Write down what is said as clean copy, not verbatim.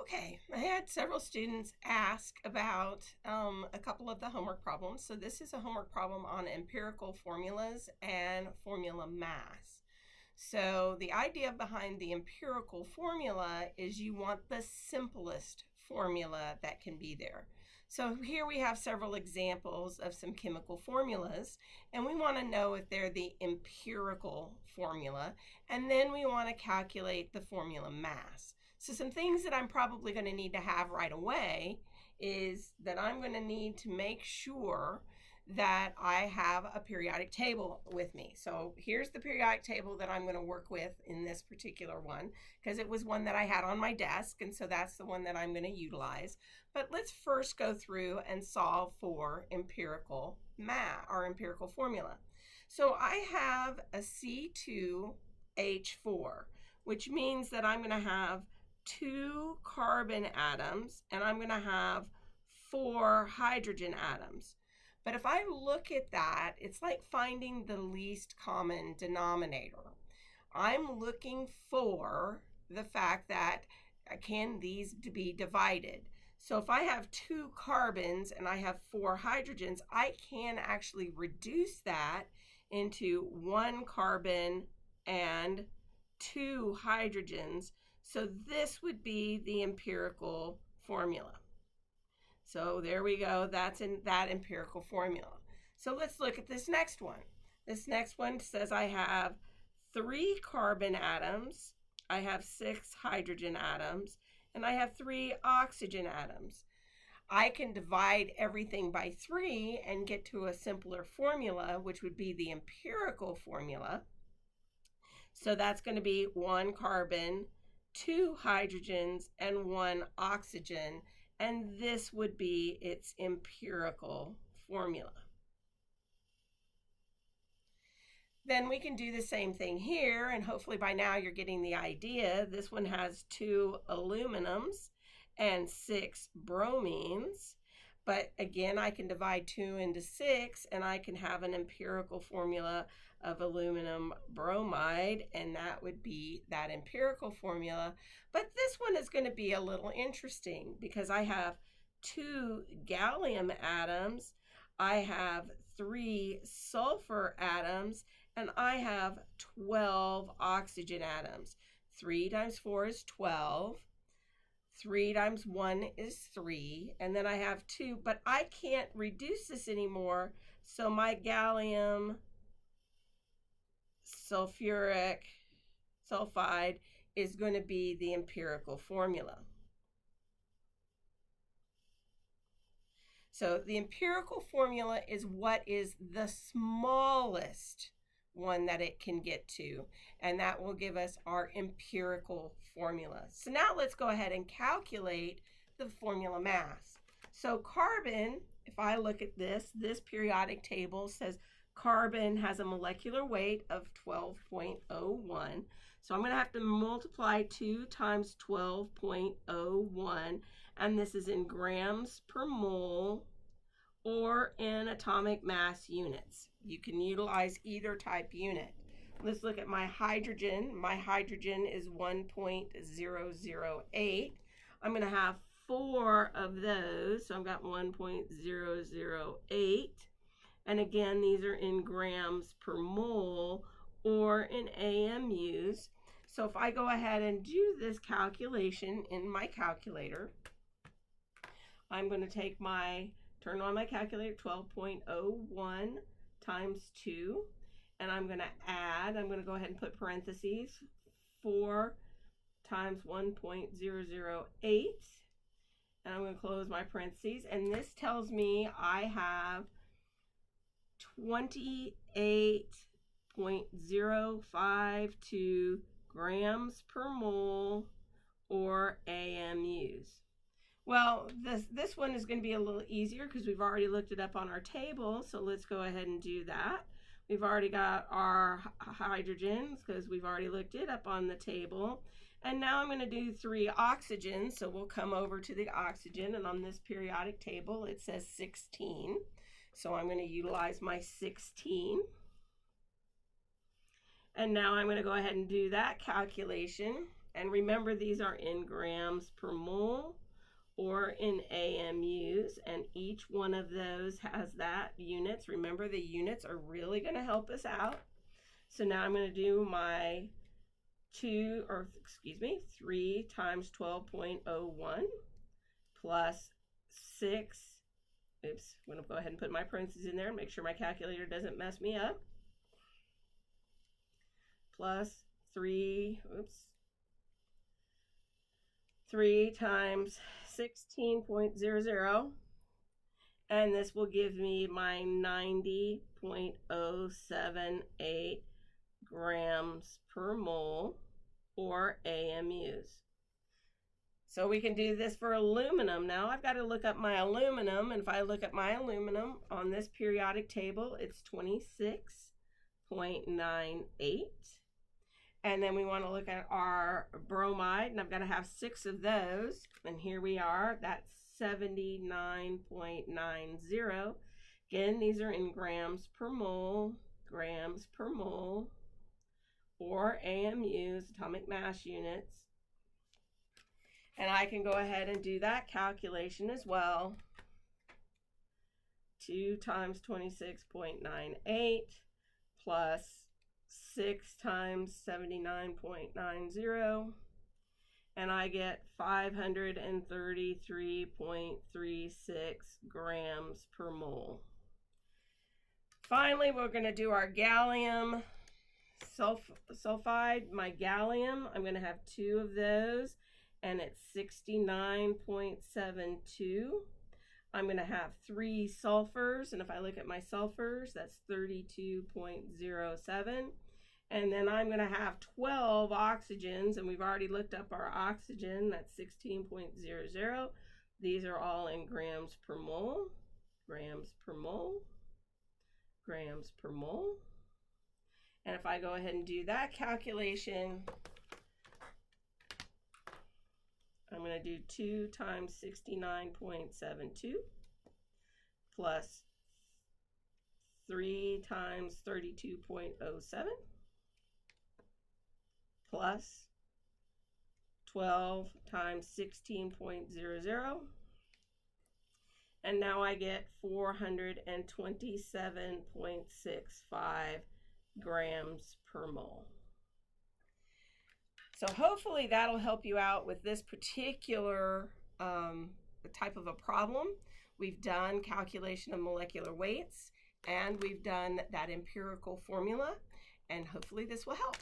Okay, I had several students ask about a couple of the homework problems. So this is a homework problem on empirical formulas and formula mass. So the idea behind the empirical formula is you want the simplest formula that can be there. So here we have several examples of some chemical formulas, and we want to know if they're the empirical formula, and then we want to calculate the formula mass. So some things that I'm probably going to need to have right away is that I'm going to need to make sure that I have a periodic table with me. So here's the periodic table that I'm going to work with in this particular one, because it was one that I had on my desk, and so that's the one that I'm going to utilize. But let's first go through and solve for empirical mass, or empirical formula. So I have a C2H4, which means that I'm going to have 2 carbon atoms and I'm going to have 4 hydrogen atoms. But if I look at that, it's like finding the least common denominator. I'm looking for the fact that can these be divided? So if I have 2 carbons and I have 4 hydrogens, I can actually reduce that into 1 carbon and 2 hydrogens. So this would be the empirical formula. So there we go. That's in that empirical formula. So let's look at this next one. This next one says I have 3 carbon atoms, I have 6 hydrogen atoms, and I have 3 oxygen atoms. I can divide everything by 3 and get to a simpler formula, which would be the empirical formula. So that's going to be 1 carbon, 2 hydrogens, and 1 oxygen. And this would be its empirical formula. Then we can do the same thing here, and hopefully by now you're getting the idea. This one has 2 aluminums and 6 bromines. But again, I can divide 2 into 6, and I can have an empirical formula of aluminum bromide, and that would be that empirical formula. But this one is going to be a little interesting because I have 2 gallium atoms, I have 3 sulfur atoms, and I have 12 oxygen atoms. 3 times 4 is 12. 3 times 1 is 3, and then I have 2, but I can't reduce this anymore, so my gallium sulfuric sulfide is going to be the empirical formula. So the empirical formula is what is the smallest one that it can get to, and that will give us our empirical formula. So now let's go ahead and calculate the formula mass. So carbon, if I look at this periodic table says carbon has a molecular weight of 12.01. So I'm going to have to multiply 2 times 12.01, and this is in grams per mole or in atomic mass units. You can utilize either type unit. Let's look at my hydrogen. My hydrogen is 1.008. I'm going to have 4 of those, so I've got 1.008. And again, these are in grams per mole or in AMUs. So if I go ahead and do this calculation in my calculator, I'm going to take turn on my calculator, 12.01 times 2, and I'm going to add, I'm going to go ahead and put parentheses, 4 times 1.008, and I'm going to close my parentheses, and this tells me I have 28.052 grams per mole or AMUs. Well, this one is going to be a little easier because we've already looked it up on our table, so let's go ahead and do that. We've already got our hydrogens because we've already looked it up on the table. And now I'm going to do 3 oxygens, so we'll come over to the oxygen, and on this periodic table it says 16. So I'm going to utilize my 16. And now I'm going to go ahead and do that calculation. And remember, these are in grams per mole or in AMUs, and each one of those has that units. Remember, the units are really going to help us out. So now I'm going to do my 3 times 12.01 plus 6. Oops, I'm going to go ahead and put my parentheses in there and make sure my calculator doesn't mess me up. Plus 3 times 16.00, and this will give me my 90.078 grams per mole, or AMUs. So we can do this for aluminum. Now I've got to look up my aluminum, and if I look at my aluminum on this periodic table, it's 26.98. And then we want to look at our bromide, and I've got to have 6 of those. And here we are, that's 79.90. Again, these are in grams per mole, or AMUs, atomic mass units. And I can go ahead and do that calculation as well. 2 times 26.98 plus 6 times 79.90, and I get 533.36 grams per mole. Finally, we're going to do our gallium sulfide. My gallium, I'm going to have 2 of those, and it's 69.72. I'm going to have 3 sulfurs, and if I look at my sulfurs, that's 32.07. And then I'm going to have 12 oxygens, and we've already looked up our oxygen, that's 16.00. These are all in grams per mole, grams per mole, grams per mole. And if I go ahead and do that calculation, I'm going to do 2 times 69.72 plus 3 times 32.07 plus 12 times 16.00, and now I get 427.65 grams per mole. So hopefully that'll help you out with this particular type of a problem. We've done calculation of molecular weights, and we've done that empirical formula, and hopefully this will help.